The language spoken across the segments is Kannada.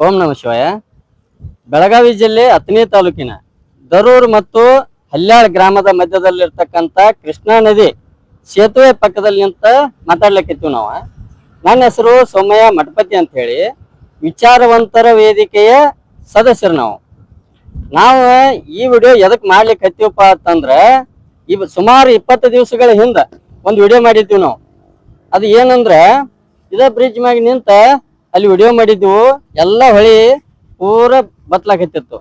ಓಂ ನಮ ಶಿವಾಯ. ಬೆಳಗಾವಿ ಜಿಲ್ಲೆ ಅಥಣಿ ತಾಲೂಕಿನ ದರೂರ್ ಮತ್ತು ಹಲ್ಯಾಳ್ ಗ್ರಾಮದ ಮಧ್ಯದಲ್ಲಿರ್ತಕ್ಕಂಥ ಕೃಷ್ಣಾ ನದಿ ಸೇತುವೆ ಪಕ್ಕದಲ್ಲಿ ನಿಂತ ಮಾತಾಡ್ಲಿಕ್ಕಿತ್ತು ನಾವು. ನನ್ನ ಹೆಸರು ಸೋಮಯ್ಯ ಮಠಪತಿ ಅಂತ ಹೇಳಿ, ವಿಚಾರವಂತರ ವೇದಿಕೆಯ ಸದಸ್ಯರು ನಾವು ಈ ವಿಡಿಯೋ ಎದಕ್ ಮಾಡ್ಲಿಕ್ಕೆ ಹತ್ತೀವಪ್ಪ ಅಂತಂದ್ರ, ಸುಮಾರು 20 ದಿವಸಗಳ ಹಿಂದ ಒಂದು ವಿಡಿಯೋ ಮಾಡಿದ್ವಿ ನಾವು. ಅದು ಏನಂದ್ರ, ಇದ ಬ್ರಿಡ್ಜ್ ಮ್ಯಾಗ ನಿಂತ ಅಲ್ಲಿ ವಿಡಿಯೋ ಮಾಡಿದ್ವು. ಎಲ್ಲ ಹೊಳಿ ಪೂರ ಬತ್ಲಾಕತ್ತಿತ್ತು.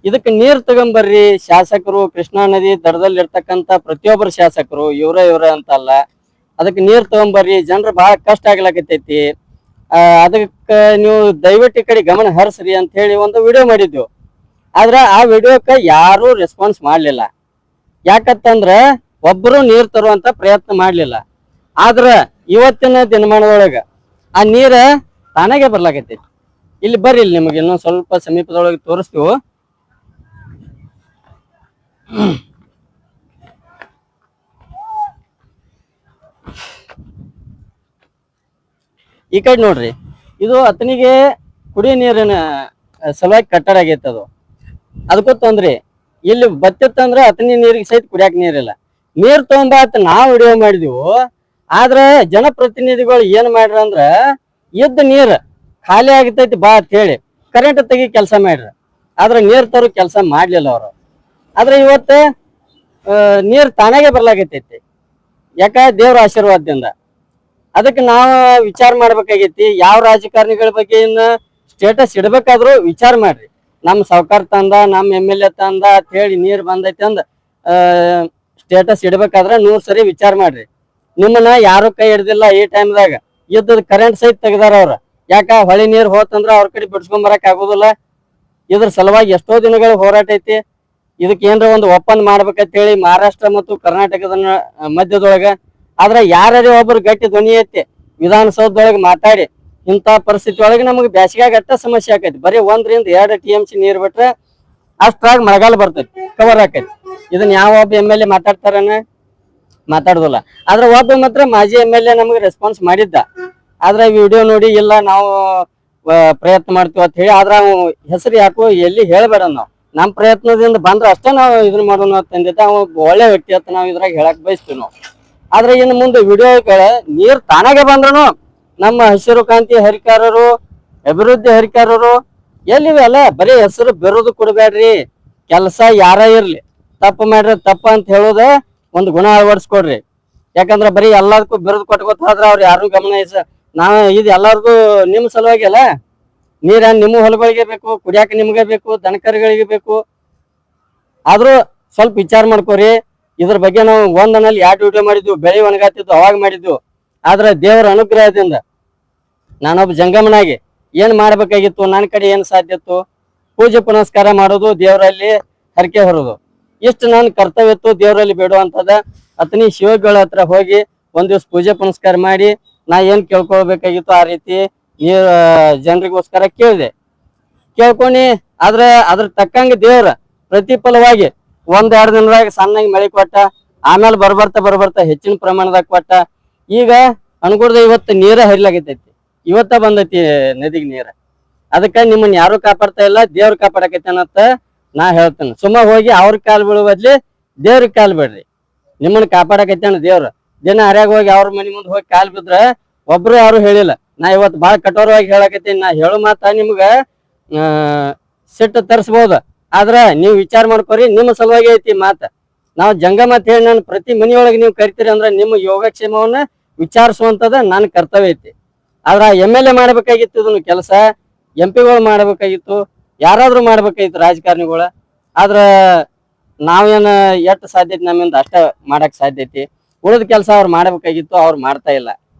ಇದಕ್ಕೆ ನೀರ್ ತಗೊಂಬರ್ರಿ ಶಾಸಕರು, ಕೃಷ್ಣಾ ನದಿ ದಡದಲ್ಲಿ ಇರ್ತಕ್ಕಂಥ ಪ್ರತಿಯೊಬ್ಬರು ಶಾಸಕರು ಇವ್ರ ಅಂತಲ್ಲ, ಅದಕ್ಕೆ ನೀರ್ ತಗೊಂಬರ್ರಿ, ಜನರು ಬಹಳ ಕಷ್ಟ ಆಗ್ಲಾಕತ್ತೈತಿ, ಅದಕ್ಕೆ ನೀವು ದಯವಿಟ್ಟು ಈ ಕಡೆ ಗಮನ ಹರಿಸ್ರಿ ಅಂತ ಹೇಳಿ ಒಂದು ವಿಡಿಯೋ ಮಾಡಿದ್ವು. ಆದ್ರೆ ಆ ವಿಡಿಯೋಕ್ಕೆ ಯಾರು ರೆಸ್ಪಾನ್ಸ್ ಮಾಡ್ಲಿಲ್ಲ. ಯಾಕಂತಂದ್ರ ಒಬ್ಬರು ನೀರ್ ತರುವಂತ ಪ್ರಯತ್ನ ಮಾಡ್ಲಿಲ್ಲ. ಆದ್ರ ಇವತ್ತಿನ ದಿನಮಾನದೊಳಗ ಆ ನೀರ ತಾನಾಗೆ ಬರ್ಲಾಕತ್ತೈತಿ. ಇಲ್ಲಿ ಬರ್ರಿ, ಇಲ್ಲಿ ನಿಮಗೆ ಇನ್ನೊಂದು ಸ್ವಲ್ಪ ಸಮೀಪದೊಳಗೆ ತೋರಿಸ್ತೀವಿ. ಈ ಕಡೆ ನೋಡ್ರಿ, ಇದು ಅಥಣಿಗೆ ಕುಡಿಯ ನೀರಿನ ಸಲುವಾಗಿ ಕಟ್ಟಡ ಆಗೈತೆ. ಅದಕ್ಕೂ ತೊಂದ್ರಿ. ಇಲ್ಲಿ ಬತ್ತಿತ್ತಂದ್ರ ಅಥಣಿ ನೀರಿಗೆ ಸಹಿತ ಕುಡಿಯಾಕ ನೀರಿಲ್ಲ. ನೀರ್ ತಗೊಂಬಾತ್ ನಾವು ವಿಡಿಯೋ ಮಾಡಿದೀವು. ಆದ್ರ ಜನಪ್ರತಿನಿಧಿಗಳು ಏನ್ ಮಾಡ್ರ ಅಂದ್ರ, ಇದ್ದ ನೀರ್ ಖಾಲಿ ಆಗತೈತಿ ಬಾ ಅಂತ ಹೇಳಿ ಕರೆಂಟ್ ತೆಗಿ ಕೆಲಸ ಮಾಡ್ರ. ಆದ್ರೆ ನೀರ್ ತರೋ ಕೆಲಸ ಮಾಡ್ಲಿಲ್ಲ ಅವರು. ಆದ್ರೆ ಇವತ್ತ ನೀರ್ ತಾನಾಗೆ ಬರ್ಲಾಗತೈತಿ. ಯಾಕ? ದೇವ್ರ ಆಶೀರ್ವಾದದಿಂದ. ಅದಕ್ಕೆ ನಾವು ವಿಚಾರ ಮಾಡ್ಬೇಕಾಗೈತಿ. ಯಾವ ರಾಜಕಾರಣಿಗಳ ಬಗ್ಗೆ ಇನ್ನ ಸ್ಟೇಟಸ್ ಇಡ್ಬೇಕಾದ್ರು ವಿಚಾರ ಮಾಡ್ರಿ. ನಮ್ಮ ಸಾವ್ಕಾರ ತಂದ, ನಮ್ಮ MLA ತಂದ ಅಂತ ಹೇಳಿ ನೀರ್ ಬಂದೈತಿ ಅಂದ ಸ್ಟೇಟಸ್ ಇಡ್ಬೇಕಾದ್ರ 100 ಸರಿ ವಿಚಾರ ಮಾಡ್ರಿ. ನಿಮ್ಮನ್ನ ಯಾರು ಕೈ ಹಿಡ್ದಿಲ್ಲ ಈ ಟೈಮ್ದಾಗ. ಇದ್ದದ ಕರೆಂಟ್ ಸಹಿತ ತೆಗ್ದಾರ ಅವ್ರ. ಯಾಕ? ಹೊಳಿ ನೀರ್ ಹೋತಂದ್ರ ಅವ್ರ ಕಡೆ ಬಿಡ್ಸ್ಕೊಂಡ್ ಬರಕ್ ಆಗುದಿಲ್ಲ. ಇದ್ರ ಸಲುವಾಗಿ ಎಷ್ಟೋ ದಿನಗಳ ಹೋರಾಟ ಐತಿ. ಇದಕ್ಕೆ ಏನ್ರ ಒಂದು ಒಪ್ಪಂದ ಮಾಡ್ಬೇಕಂತ ಹೇಳಿ ಮಹಾರಾಷ್ಟ್ರ ಮತ್ತು ಕರ್ನಾಟಕದ ಮಧ್ಯದೊಳಗ. ಆದ್ರ ಯಾರೇ ಒಬ್ರು ಗಟ್ಟಿ ಧ್ವನಿ ಐತಿ ವಿಧಾನಸೌಧದೊಳಗೆ ಮಾತಾಡಿ, ಇಂಥ ಪರಿಸ್ಥಿತಿ ಒಳಗೆ ನಮಗೆ ಬ್ಯಾಸಿಗ್ಯಾಗ ಅಷ್ಟ ಸಮಸ್ಯೆ ಆಕೈತಿ. ಬರೀ 1 ರಿಂದ 2 TMC ನೀರ್ ಬಿಟ್ರೆ ಅಷ್ಟ್ರಾಗ ಮಳೆಗಾಲ ಬರ್ತೈತಿ, ಕವರ್ ಆಕೈತಿ. ಇದನ್ನ ಯಾವ ಒಬ್ಬ MLA ಮಾತಾಡ್ತಾರನ? ಮಾತಾಡುದಿಲ್ಲ. ಆದ್ರೆ ಒಬ್ಬ ಮಾತ್ರ ಮಾಜಿ MLA ನಮಗೆ ರೆಸ್ಪಾನ್ಸ್ ಮಾಡಿದ್ದ. ಆದ್ರೆ ವಿಡಿಯೋ ನೋಡಿ ಇಲ್ಲ ನಾವು ಪ್ರಯತ್ನ ಮಾಡ್ತೀವಿ ಅಂತ ಹೇಳಿ, ಆದ್ರ ಹೆಸರು ಯಾಕೋ ಎಲ್ಲಿ ಹೇಳ್ಬೇಡ, ನಾವು ನಮ್ಮ ಪ್ರಯತ್ನದಿಂದ ಬಂದ್ರೆ ಅಷ್ಟೇ ನಾವು ಇದನ್ನ ಮಾಡೋಣ ಅಂತಂದಿದ್ದ. ಅವ ಒಳ್ಳೆ ವ್ಯಕ್ತಿ ಅಂತ ನಾವು ಇದ್ರಾಗ ಹೇಳಕ್ ಬಯಸ್ತೀವಿ ನಾವು. ಆದ್ರೆ ಇನ್ನು ಮುಂದೆ ವಿಡಿಯೋಗಳ ನೀರ್ ತಾನಾಗೆ ಬಂದ್ರು ನಮ್ಮ ಹಸಿರು ಕ್ರಾಂತಿ ಹರಿಕಾರರು, ಅಭಿವೃದ್ಧಿ ಹರಿಕಾರರು ಎಲ್ಲಿವೆ ಅಲ್ಲ, ಬರೀ ಹೆಸರು ಬೆರೋದು ಕೊಡ್ಬೇಡ್ರಿ. ಕೆಲಸ ಯಾರ ಇರ್ಲಿ, ತಪ್ಪು ಮಾಡ್ರಿ ತಪ್ಪ ಅಂತ ಹೇಳೋದ ಒಂದು ಗುಣ ಅಳವಡಿಸ್ಕೊಡ್ರಿ. ಯಾಕಂದ್ರ ಬರೀ ಎಲ್ಲದಕ್ಕೂ ಬೆರೋದು ಕೊಟ್ಕೋತ ಹೋದ್ರ ಅವ್ರು ಯಾರು ಗಮನ ನಾವು ಇದು ಎಲ್ಲಾರ್ಗು ನಿಮ್ಮ ಸಲುವಾಗಿ ಅಲ್ಲ. ನೀರ ನಿಮ್ಮ ಹೊಲಗಳಿಗೆ ಬೇಕು, ಕುಡಿಯಾಕ ನಿಮ್ಗೆ ಬೇಕು, ದನಕರುಗಳಿಗೆ ಬೇಕು. ಆದ್ರೂ ಸ್ವಲ್ಪ ವಿಚಾರ ಮಾಡ್ಕೋರಿ. ಇದ್ರ ಬಗ್ಗೆ ನಾವು 1 ಅನಲ್ಲಿ 2 ವಿಡಿಯೋ ಮಾಡಿದ್ವಿ. ಬೆಳೆ ಒಣಗಾತಿದ್ವು ಅವಾಗ ಮಾಡಿದ್ವು. ಆದ್ರೆ ದೇವರ ಅನುಗ್ರಹದಿಂದ ನಾನೊಬ್ಬ ಜಂಗಮನಾಗಿ ಏನ್ ಮಾಡ್ಬೇಕಾಗಿತ್ತು, ನನ್ನ ಕಡೆ ಏನ್ ಸಾಧ್ಯ ಇತ್ತು, ಪೂಜೆ ಪುನಸ್ಕಾರ ಮಾಡೋದು, ದೇವರಲ್ಲಿ ಹರಕೆ ಹೊರೋದು, ಇಷ್ಟು ನನ್ನ ಕರ್ತವ್ಯ ಇತ್ತು. ದೇವರಲ್ಲಿ ಬೇಡುವಂತದ ಅಥಣಿ ಶಿವಗಳ ಹತ್ರ ಹೋಗಿ ಒಂದ್ ದಿವ್ಸ ಪೂಜೆ ಪುನಸ್ಕಾರ ಮಾಡಿ ನಾ ಏನ್ ಕೇಳ್ಕೊಳ್ಬೇಕಾಗಿತ್ತು ಆ ರೀತಿ ಜನರಿಗೋಸ್ಕರ ಕೇಳ್ಕೊನಿ. ಆದ್ರೆ ಅದ್ರ ತಕ್ಕಂಗೆ ದೇವ್ರ ಪ್ರತಿಫಲವಾಗಿ 1-2 ದಿನದಾಗ ಸಣ್ಣಗೆ ಮಳೆ ಕೊಟ್ಟ. ಆಮೇಲೆ ಬರ್ಬರ್ತಾ ಹೆಚ್ಚಿನ ಪ್ರಮಾಣದಾಗ ಕೊಟ್ಟ. ಈಗ ಅನ್ಕೊಡ್ದ ಇವತ್ತು ನೀರ ಹರಿಲಾಗತೈತಿ. ಇವತ್ತ ಬಂದೈತಿ ನದಿಗೆ ನೀರ. ಅದಕ್ಕ ನಿಮ್ಮನ್ನ ಯಾರು ಕಾಪಾಡ್ತಾ ಇಲ್ಲ, ದೇವ್ರ ಕಾಪಾಡಕೈತಿ ಅನ್ನತ್ತ ನಾ ಹೇಳ್ತೇನೆ. ಸುಮ್ಮ ಹೋಗಿ ಅವ್ರ ಕಾಲ್ ಬೀಳುವ ಬದ್ಲಿ ದೇವ್ರಿಗೆ ಕಾಲ್ ಬಿಡ್ರಿ. ನಿಮ್ಮನ್ನ ಕಾಪಾಡಕೈತಿ ಅನ್ನ ದೇವ್ರ. ದಿನ ಹರ್ಯಾಗ ಹೋಗಿ ಅವ್ರ ಮನಿ ಮುಂದೆ ಹೋಗಿ ಕಾಲ್ ಬಿದ್ರ ಒಬ್ರು ಯಾರು ಹೇಳಿಲ್ಲ. ನಾ ಇವತ್ತು ಬಹಳ ಕಠೋರವಾಗಿ ಹೇಳಕತ್ತೀನಿ. ನಾ ಹೇಳೋ ಮಾತ ನಿಮ್ಗ ಸಿಟ್ಟು ತರಿಸ್ಬೋದ. ಆದ್ರ ನೀವು ವಿಚಾರ ಮಾಡ್ಕೋರಿ. ನಿಮ್ಮ ಸಲುವಾಗಿ ಐತಿ ಮಾತ. ನಾವು ಜಂಗಮ ಅಂತ ಹೇಳಿ ನಾನು ಪ್ರತಿ ಮನಿಯೊಳಗೆ ನೀವು ಕರಿತೀರಿ ಅಂದ್ರ ನಿಮ್ಮ ಯೋಗಕ್ಷೇಮವನ್ನ ವಿಚಾರಿಸುವಂತದ ನನ್ನ ಕರ್ತವ್ಯ ಐತಿ. ಆದ್ರ MLA ಮಾಡ್ಬೇಕಾಗಿತ್ತು ಇದನ್ನು ಕೆಲಸ, MP ಗಳು ಮಾಡ್ಬೇಕಾಗಿತ್ತು, ಯಾರಾದ್ರೂ ಮಾಡ್ಬೇಕಾಗಿತ್ತು ರಾಜಕಾರಣಿಗಳ. ಆದ್ರ ನಾವೇನ ಎಷ್ಟು ಸಾಧ್ಯತೆ ನಮ್ಮಿಂದ ಅಷ್ಟ ಮಾಡಕ್ ಸಾಧ್ಯ ಐತಿ. ಉಳಿದ ಕೆಲಸ ಅವ್ರು ಮಾಡ್ಬೇಕಾಗಿತ್ತು, ಅವ್ರು ಮಾಡ್ತಾ ಇಲ್ಲ.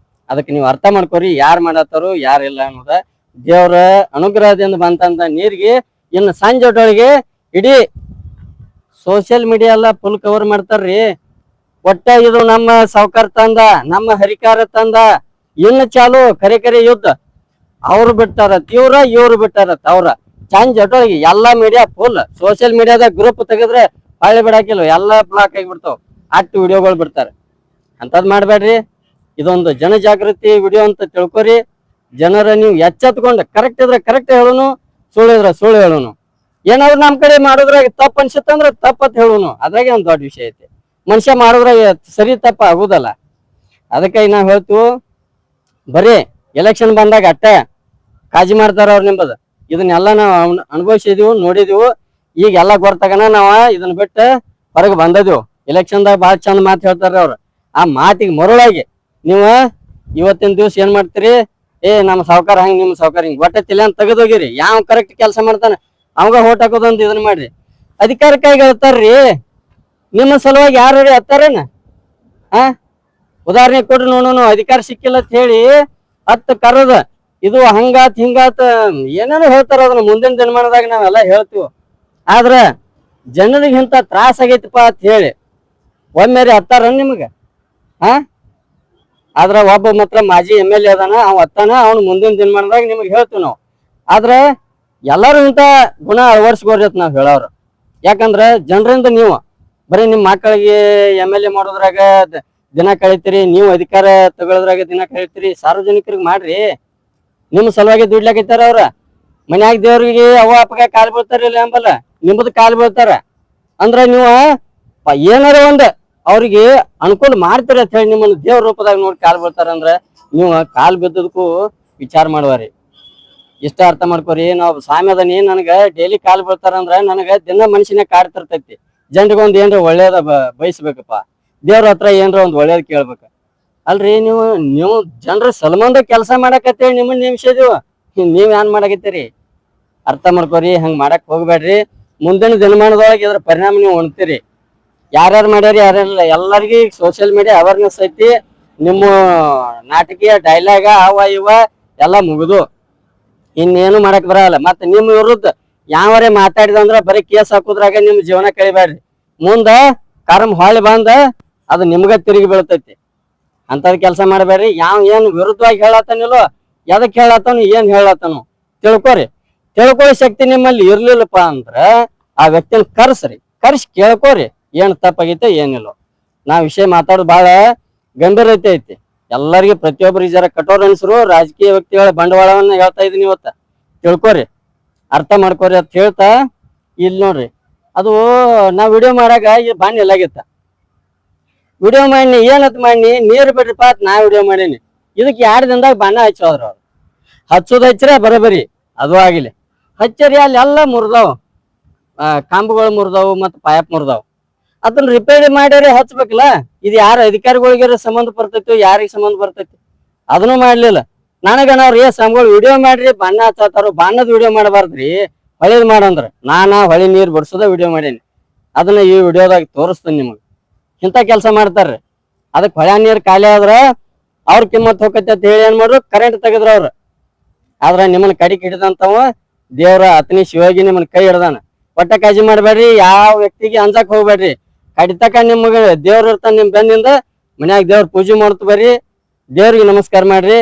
ಅದಕ್ಕೆ ನೀವು ಅರ್ಥ ಮಾಡ್ಕೋರಿ, ಯಾರು ಮಾಡತ್ತಾರು ಯಾರಿಲ್ಲ ಅನ್ನೋದ. ದೇವ್ರ ಅನುಗ್ರಹದಿಂದ ಬಂತಂತ ನೀರಿಗೆ ಇನ್ನು ಸಂಜೆಟೊಳಗೆ ಇಡೀ ಸೋಷಿಯಲ್ ಮೀಡಿಯಾ ಎಲ್ಲ ಫುಲ್ ಕವರ್ ಮಾಡ್ತಾರ್ರಿ. ಒಟ್ಟ ಇದು ನಮ್ಮ ಸಾವ್ಕಾರ ತಂದ, ನಮ್ಮ ಹರಿಕಾರ ತಂದ, ಇನ್ನು ಚಾಲು ಕರೆ ಯುದ್ಧ. ಅವ್ರು ಬಿಟ್ಟಾರತ್ ಇವ್ರು ಬಿಟ್ಟಾರತ್ ಅವ್ರ. ಸಂಜೆಟೊಳಗೆ ಎಲ್ಲಾ ಮೀಡಿಯಾ ಫುಲ್, ಸೋಷಿಯಲ್ ಮೀಡಿಯಾದಾಗ ಗ್ರೂಪ್ ತೆಗೆದ್ರೆ ಹಳ್ಳಿ ಬಿಡಾಕಿಲ್ಲ, ಎಲ್ಲ ಬ್ಲಾಕ್ ಆಗಿಬಿಡ್ತಾವ. ಅಷ್ಟು ವಿಡಿಯೋಗಳು ಬಿಡ್ತಾರೆ. ಅಂತದ್ ಮಾಡ್ಬೇಡ್ರಿ. ಇದೊಂದು ಜನಜಾಗೃತಿ ವಿಡಿಯೋ ಅಂತ ತಿಳ್ಕೊರಿ. ಜನರ ನೀವು ಎಚ್ಚೆತ್ಕೊಂಡು ಕರೆಕ್ಟ್ ಇದ್ರೆ ಕರೆಕ್ಟ್ ಹೇಳೋನು, ಸುಳ್ಳು ಇದ್ರೆ ಸುಳ್ಳು ಹೇಳೋನು. ಏನಾದ್ರು ನಮ್ ಕಡೆ ಮಾಡೋದ್ರಾಗ ತಪ್ಪು ಅನ್ಸುತ್ತಂದ್ರ ತಪ್ಪತ್ ಹೇಳೋನು. ಅದ್ರಾಗೆ ಒಂದ್ ದೊಡ್ಡ ವಿಷಯ ಐತಿ. ಮನುಷ್ಯ ಮಾಡೋದ್ರಾಗ ಸರಿ ತಪ್ಪ ಆಗುದಲ್ಲ. ಅದಕ್ಕಾಗಿ ನಾವ್ ಹೇಳ್ತೀವಿ, ಬರೀ ಎಲೆಕ್ಷನ್ ಬಂದಾಗ ಅಟ್ಟ ಕಾಜಿ ಮಾಡ್ತಾರ ಅವ್ರು ನಿಂಬದ. ಇದನ್ನೆಲ್ಲ ನಾವು ಅನುಭವಿಸಿದೀವಿ, ನೋಡಿದೀವಿ. ಈಗ ಎಲ್ಲ ಗೊತ್ತಾಗನ ನಾವ ಇದನ್ನ ಬಿಟ್ಟು ಹೊರಗೆ ಬಂದದೀವು. ಎಲೆಕ್ಷನ್ದಾಗ ಭಾಳ ಚಂದ ಮಾತು ಹೇಳ್ತಾರ ಅವ್ರು. ಆ ಮಾತಿಗೆ ಮರುಳಾಗಿ ನೀವು ಇವತ್ತಿನ ದಿವ್ಸ ಏನ್ ಮಾಡ್ತೀರಿ, ನಮ್ಮ ಸಾವುಕಾರ ಹಂಗ, ನಿಮ್ಮ ಸಾವುಕಾರ ಹಿಂಗ್ ಒಟ್ಟ ತಿಳಿ ಅಂತ ತೆಗೆದೋಗಿರಿ. ಯಾವ ಕರೆಕ್ಟ್ ಕೆಲಸ ಮಾಡ್ತಾನ ಅವಾಗ ಹೋಟ್ ಹಾಕೋದಂತ ಇದನ್ನ ಮಾಡ್ರಿ. ಅಧಿಕಾರಕ್ಕಾಗಿ ಹೇಳ್ತಾರ್ರಿ, ನಿಮ್ಮ ಸಲುವಾಗಿ ಯಾರು ಹತ್ತಾರೇನ? ಉದಾಹರಣೆ ಕೊಡ್ರಿ ನೋಡೋನು. ಅಧಿಕಾರ ಸಿಕ್ಕಿಲ್ಲ ಅಂತ ಹೇಳಿ ಹತ್ತು ಕರದ ಇದು ಹಂಗಾತ್ ಹಿಂಗಾತ್ ಏನೇನೋ ಹೇಳ್ತಾರ. ಅದನ್ನ ಮುಂದಿನ ದಿನಮಾನದಾಗ ನಾವೆಲ್ಲ ಹೇಳ್ತೀವಿ. ಆದ್ರ ಜನರಿಗೆ ಇಂತ ತ್ರಾಸ ಆಗೈತಿಪ್ಪ ಅಂತ ಹೇಳಿ ಒಮ್ಮೆರಿ ಹತ್ತಾರ ನಿಮ್ಗ? ಆದ್ರ ಒಬ್ಬ ಮಾತ್ರ ಮಾಜಿ MLA ಅದಾನ, ಅವ್ ಹತ್ತಾನ. ಅವ್ನು ಮುಂದಿನ ದಿನಮಾನದಾಗ ನಿಮ್ಗೆ ಹೇಳ್ತೀವಿ ನಾವು. ಆದ್ರ ಎಲ್ಲಾರು ಇಂತ ಗುಣ ಅಳವಡಿಸ್ಕೋರಿ ಅಂತ ನಾವ್ ಹೇಳೋರು. ಯಾಕಂದ್ರ ಜನರಿಂದ ನೀವು ಬರೀ ನಿಮ್ ಮಕ್ಕಳಿಗೆ MLA ಮಾಡೋದ್ರಾಗ ದಿನ ಕಳಿತೀರಿ, ನೀವು ಅಧಿಕಾರ ತಗೊಳೋದ್ರಾಗ ದಿನ ಕಳಿತೀರಿ. ಸಾರ್ವಜನಿಕರಿಗೆ ಮಾಡ್ರಿ. ನಿಮ್ಮ ಸಲುವಾಗಿ ದುಡ್ಲಾಕೈತಾರ ಅವ್ರ. ಮನ್ಯಾಗ ದೇವ್ರಿಗೆ ಅವ್ವ ಅಪ್ಪಗ ಕಾಲ್ ಬೀಳ್ತಾರಿಲ್ಲ ಎಂಬಲ್ಲ, ನಿಮ್ಮದ್ ಕಾಲ್ ಬೀಳ್ತಾರ. ಅಂದ್ರ ನೀವು ಏನಾರ ಒಂದ್ ಅವ್ರಿಗೆ ಅನುಕೂಲ ಮಾಡ್ತೀರಿ ಅಂತ ಹೇಳಿ ನಿಮ್ಮನ್ನ ದೇವ್ರ ರೂಪದಾಗ ನೋಡಿ ಕಾಲ್ ಬೀಳ್ತಾರ ಅಂದ್ರ ನೀವು ಕಾಲ್ ಬಿದ್ದದಕ್ಕೂ ವಿಚಾರ ಮಾಡುವಾರಿ. ಇಷ್ಟ ಅರ್ಥ ಮಾಡ್ಕೋರಿ. ನಾವು ಸ್ವಾಮಿ ಅದನಿ, ನನಗ ಡೈಲಿ ಕಾಲ್ ಬೀಳ್ತಾರ ಅಂದ್ರ ನನಗ ದಿನ ಮನುಷ್ಯನ ಕಾಡ್ತಿರ್ತೈತಿ. ಜನರಿಗೊಂದ್ ಏನ್ರ ಒಳ್ಳೇದ ಬಯಸ್ಬೇಕಪ್ಪ. ದೇವ್ರ ಹತ್ರ ಏನ್ರ ಒಂದ್ ಒಳ್ಳೇದ್ ಕೇಳ್ಬೇಕ ಅಲ್ರಿ. ನೀವು ಜನರ ಸಲ್ಮಂದ ಕೆಲಸ ಮಾಡಕತ್ತೇಳಿ ನಿಮ್ಮನ್ನ ನೇಮಿಸಿದೀವ. ನೀವ್ ಏನ್ ಮಾಡಕತ್ತೀರಿ ಅರ್ಥ ಮಾಡ್ಕೋರಿ. ಹಂಗ್ ಮಾಡಕ್ ಹೋಗ್ಬೇಡ್ರಿ. ಮುಂದಿನ ದಿನಮಾನದೊಳಗೆ ಇದ್ರ ಪರಿಣಾಮ ನೀವು ಉಣ್ತೀರಿ. ಯಾರ್ಯಾರು ಮಾಡ್ಯಾರಿ ಯಾರ್ಯಾರಿಲ್ಲ ಎಲ್ಲರಿಗೂ ಈಗ ಸೋಷಿಯಲ್ ಮೀಡಿಯಾ ಅವೇರ್ನೆಸ್ ಐತಿ. ನಿಮ್ಮ ನಾಟಕೀಯ ಡೈಲಾಗ ಅವ ಇವ ಎಲ್ಲ ಮುಗಿದು ಇನ್ನೇನು ಮಾಡಕ್ ಬರಲ್ಲ. ಮತ್ತ ನಿಮ್ ವಿರುದ್ಧ ಯಾವರೇ ಮಾತಾಡಿದಂದ್ರ ಬರೀ ಕೇಸ್ ಹಾಕುದ್ರಾಗ ನಿಮ್ ಜೀವನ ಕಳಿಬೇಡ್ರಿ. ಮುಂದ ಕರ್ಮ ಹೊಳ್ಳಿ ಬಂದ ಅದು ನಿಮ್ಗ ತಿರುಗಿ ಬೀಳ್ತೈತಿ. ಅಂತದ್ ಕೆಲಸ ಮಾಡಬೇಡ್ರಿ. ಏನ್ ವಿರುದ್ಧವಾಗಿ ಹೇಳತ್ತಾನಿಲ್ಲೋ, ಎದಕ್ ಹೇಳತ್ತಾನು, ಏನ್ ಹೇಳತ್ತಾನು ತಿಳ್ಕೊರಿ. ತಿಳ್ಕೊಳ್ಳೋ ಶಕ್ತಿ ನಿಮ್ಮಲ್ಲಿ ಇರ್ಲಿಲ್ಲಪ್ಪ ಅಂದ್ರ ಆ ವ್ಯಕ್ತಿನ ಕರ್ಸಿ ಕೇಳ್ಕೋರಿ. ಏನ್ ತಪ್ಪಾಗೈತೆ ಏನಿಲ್ಲೋ. ವಿಷಯ ಮಾತಾಡೋದು ಬಹಳ ಗಂಭೀರತೆ ಐತಿ. ಎಲ್ಲರಿಗೂ ಪ್ರತಿಯೊಬ್ಬರು ಜರ ಕಠೋರ ಅನ್ಸರು. ರಾಜಕೀಯ ವ್ಯಕ್ತಿಗಳ ಬಂಡವಾಳವನ್ನ ಹೇಳ್ತಾ ಇದೀನಿ ಇವತ್ತ. ತಿಳ್ಕೊರಿ, ಅರ್ಥ ಮಾಡ್ಕೋರಿ ಅಂತ ಹೇಳ್ತಾ, ಇಲ್ಲಿ ನೋಡ್ರಿ ಅದು ನಾ ವಿಡಿಯೋ ಮಾಡಾಗ ಈ ಬಾಣಿ ಎಲ್ಲಾಗಿತ್ತ. ವಿಡಿಯೋ ಮಾಡಿ ಏನತ್ ಮಾಡಿ ನೀರ್ ಬಿಡ್ರಿಪ್ಪ ಅಂತ ನಾ ವಿಡಿಯೋ ಮಾಡೀನಿ. ಇದಕ್ಕೆ 2 ದಿನದಾಗ ಬಣ್ಣ ಹಚ್ಚೋದ್ರ ಅವ್ರು. ಹಚ್ಚೋದ್ ಹಚ್ಚ್ರೆ ಬರೋಬರಿ ಅದು ಆಗಿಲ್ಲ. ಹಚ್ಚರಿ ಅಲ್ಲಿ ಎಲ್ಲ ಮುರಿದಾವ್, ಕಂಬಗಳು ಮುರಿದಾವು, ಮತ್ತ ಪೈಪ್ ಮುರಿದಾವ್. ಅದನ್ನ ರಿಪೇರಿ ಮಾಡ್ಯಾರೆ ಹಚ್ಬೇಕಲ್ಲ. ಇದು ಯಾರ ಅಧಿಕಾರಿಗಳಿಗೆ ಸಂಬಂಧ ಬರ್ತೈತಿ, ಯಾರಿಗೆ ಸಂಬಂಧ ಬರ್ತೈತಿ? ಅದನ್ನು ಮಾಡ್ಲಿಲ್ಲ. ನನಗನವ್ರಿ ಸ್ವಾಮಿಗಳು ವಿಡಿಯೋ ಮಾಡ್ರಿ ಬಣ್ಣ ಹಚ್ಚತಾರ, ಬಣ್ಣದ ವಿಡಿಯೋ ಮಾಡಬಾರ್ದ್ರಿ, ಹೊಳಿದ್ ಮಾಡಂದ್ರ. ಹೊಳಿ ನೀರ್ ಬಿಡ್ಸೋದ ವಿಡಿಯೋ ಮಾಡೇನಿ. ಅದನ್ನ ಈ ವಿಡಿಯೋದಾಗ ತೋರಿಸ್ತೇನೆ ನಿಮಗ್. ಇಂಥ ಕೆಲಸ ಮಾಡ್ತಾರ್ರಿ. ಅದಕ್ಕೆ ಹೊಳೆ ನೀರ್ ಖಾಲಿ ಆದ್ರ ಅವ್ರ ಕಿಮ್ಮತ್ ಹೋಗತ್ತೆ ಅಂತ ಹೇಳಿ ಏನ್ ಮಾಡ್ರು, ಕರೆಂಟ್ ತೆಗದ್ರ ಅವ್ರ. ಆದ್ರ ನಿಮ್ಮನ್ನ ಕಡಿಕ್ ಹಿಡಿದಂತವ ದೇವ್ರ ಅತನಿ ಶಿವಾಗಿ ನಿಮ್ಮನ್ನ ಕೈ ಹಿಡ್ದಾನ. ಒಟ್ಟ ಕಾಳಜಿ ಮಾಡ್ಬೇಡ್ರಿ. ಯಾವ ವ್ಯಕ್ತಿಗೆ ಅಂಜಾಕ್ ಹೋಗ್ಬೇಡ್ರಿ. ಕಡಿತಕ ನಿಮ್ಗ ದೇವ್ರ ಇರ್ತಾನ ನಿಮ್ ಬೆನ್ನಿಂದ. ಮನ್ಯಾಗ ದೇವ್ರ ಪೂಜೆ ಮಾಡ್ತು ಬರ್ರಿ, ದೇವ್ರಿಗೆ ನಮಸ್ಕಾರ ಮಾಡ್ರಿ.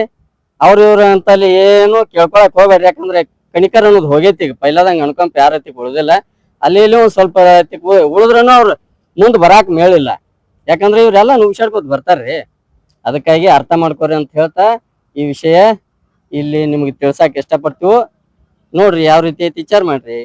ಇವ್ರ ಅಂತಲ್ಲಿ ಏನು ಕೇಳ್ಕೊಳಕ್ ಹೋಗ್ಬೇಡ್ರಿ. ಯಾಕಂದ್ರೆ ಕಣಿಕರ್ ಅನ್ನೋದು ಹೋಗೈತಿ. ಈಗ ಪೈಲಾದಂಗ ಅನ್ಕೊಂಪ ಯಾರತಿ ಉಳಿದಿಲ್ಲ. ಅಲ್ಲಿ ಇಲ್ಲಿ ಒಂದ್ ಸ್ವಲ್ಪ ಉಳಿದ್ರನು ಅವ್ರು ಮುಂದ್ ಬರಾಕ್ ಮೇಳಿಲ್ಲ. ಯಾಕಂದ್ರೆ ಇವ್ರೆಲ್ಲಾ ನುಗ್ಸಾಡ್ಕೋತ ಬರ್ತಾರ್ರಿ. ಅದಕ್ಕಾಗಿ ಅರ್ಥ ಮಾಡ್ಕೋರಿ ಅಂತ ಹೇಳ್ತಾ ಈ ವಿಷಯ ಇಲ್ಲಿ ನಿಮ್ಗೆ ತಿಳ್ಸಾಕ್ ಇಷ್ಟಪಡ್ತೀವಿ. ನೋಡ್ರಿ ಯಾವ ರೀತಿ ಐತಿ ವಿಚಾರ ಮಾಡ್ರಿ.